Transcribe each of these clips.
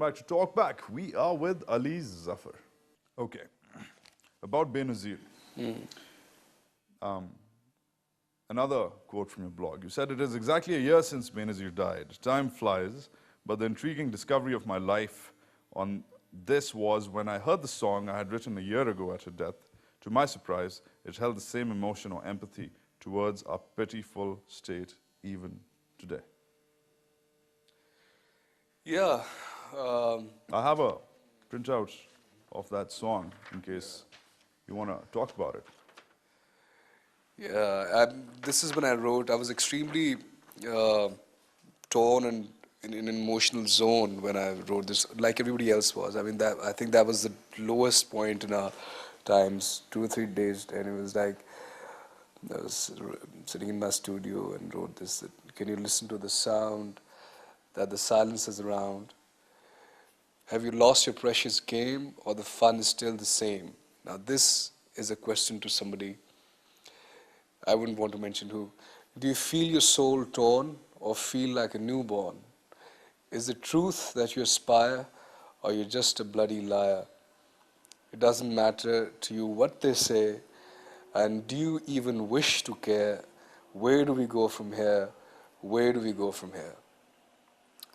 back to TalkBack. We are with Ali Zafar. Okay, about Benazir. Another quote from your blog. You said, "It is exactly a year since Benazir died. Time flies, but the intriguing discovery of my life on this was when I heard the song I had written a year ago at her death. To my surprise, it held the same emotion or empathy towards our pitiful state even today." Yeah. I have a printout of that song in case you want to talk about it. Yeah, this is when I wrote. I was extremely torn and in an emotional zone when I wrote this, like everybody else was. I mean, I think that was the lowest point in our times, 2 or 3 days, and it was like I was sitting in my studio and wrote this. That, can you listen to the sound that the silence is around? Have you lost your precious game, or the fun is still the same? Now, this is a question to somebody. I wouldn't want to mention who. Do you feel your soul torn or feel like a newborn? Is the truth that you aspire, or you're just a bloody liar? It doesn't matter to you what they say, and do you even wish to care? Where do we go from here? Where do we go from here?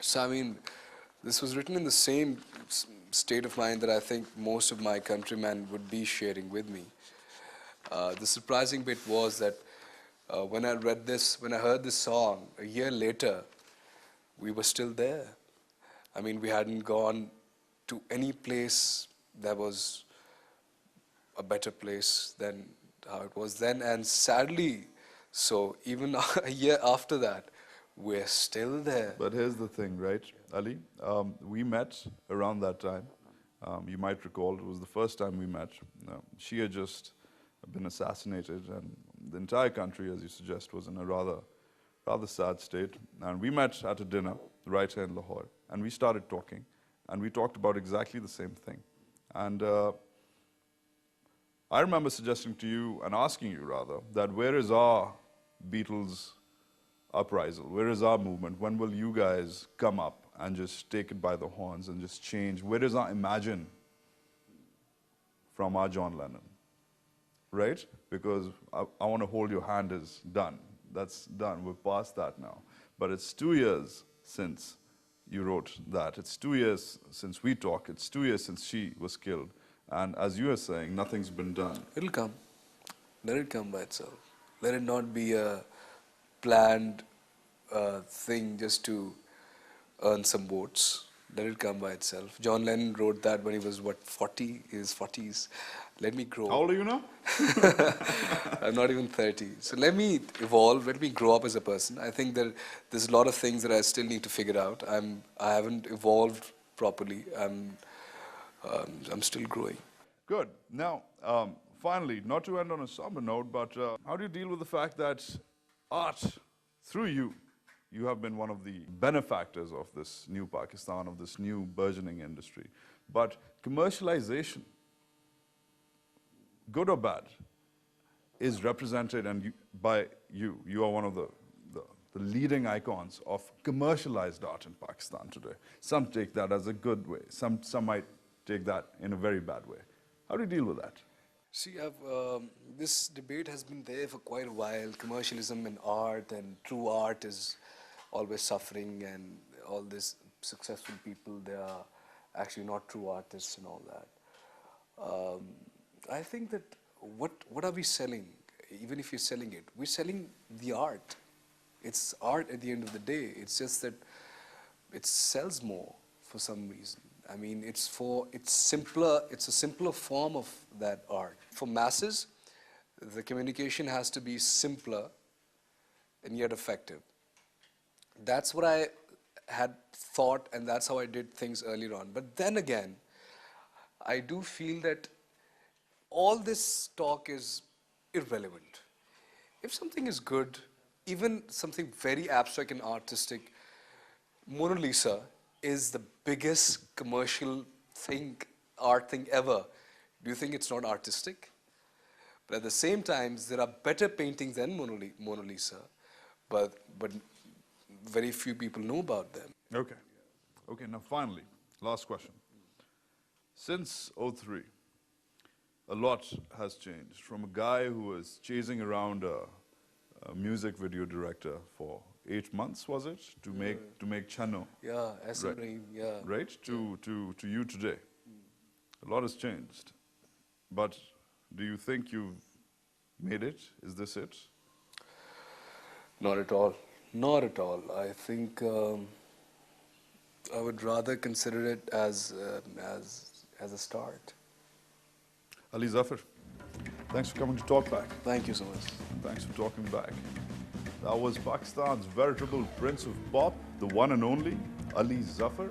So, I mean, this was written in the same state of mind that I think most of my countrymen would be sharing with me. The surprising bit was that when I heard this song, a year later, we were still there. I mean, we hadn't gone to any place that was a better place than how it was then. And sadly, so even a year after that, we're still there. But here's the thing, right, Ali? We met around that time. You might recall it was the first time we met. She had just been assassinated, and the entire country, as you suggest, was in a rather sad state. And we met at a dinner right here in Lahore, and we started talking, and we talked about exactly the same thing. And I remember suggesting to you, and asking you rather, that where is our Beatles uprisal? Where is our movement? When will you guys come up and just take it by the horns and just change? Where is our Imagine from our John Lennon? Right? Because I want to hold your hand is done. That's done. We're past that now. But it's 2 years since you wrote that. It's 2 years since we talked. It's 2 years since she was killed. And as you are saying, nothing's been done. It'll come. Let it come by itself. Let it not be a planned thing just to earn some votes. Let it come by itself. John Lennon wrote that when he was, what, 40? His 40s. Let me grow. How old are you now? I'm not even 30. So let me evolve. Let me grow up as a person. I think there's a lot of things that I still need to figure out. I haven't evolved properly. I'm still growing. Good. Now, finally, not to end on a somber note, but how do you deal with the fact that art, through you have been one of the benefactors of this new Pakistan, of this new burgeoning industry. But commercialization, good or bad, is represented by you. You are one of the leading icons of commercialized art in Pakistan today. Some take that as a good way. Some might take that in a very bad way. How do you deal with that? See, this debate has been there for quite a while. Commercialism and art, and true art is always suffering, and all these successful people, they are actually not true artists and all that. I think that what are we selling? Even if you're selling it, we're selling the art. It's art at the end of the day. It's just that it sells more for some reason. I mean, it's simpler. It's a simpler form of that art. For masses, the communication has to be simpler and yet effective. That's what I had thought, and that's how I did things earlier on. But then again, I do feel that all this talk is irrelevant. If something is good, even something very abstract and artistic, Mona Lisa is the biggest commercial art thing ever. Do you think it's not artistic? But at the same time, there are better paintings than Mona Lisa, but very few people know about them. Okay. Okay, now finally, Last question. Since '03, a lot has changed. From a guy who was chasing around a music video director for 8 months, was it, to make Chano, Yeah, SM right? Rahim, yeah. Right? To you today. A lot has changed. But do you think you've made it? Is this it? Not at all. Not at all. I think I would rather consider it as a start. Ali Zafar, thanks for coming to TalkBack. Thank you so much. Thanks for talking back. That was Pakistan's veritable prince of pop, the one and only Ali Zafar.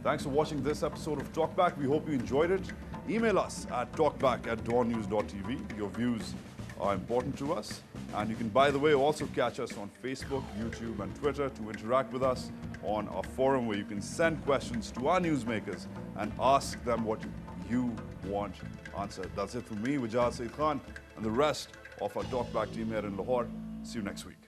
Thanks for watching this episode of TalkBack. We hope you enjoyed it. Email us at talkback@dawnnews.tv. Your views are important to us. And you can, by the way, also catch us on Facebook, YouTube, and Twitter to interact with us on our forum where you can send questions to our newsmakers and ask them what you want answered. That's it from me, Wajahat S, and the rest of our TalkBack team here in Lahore. See you next week.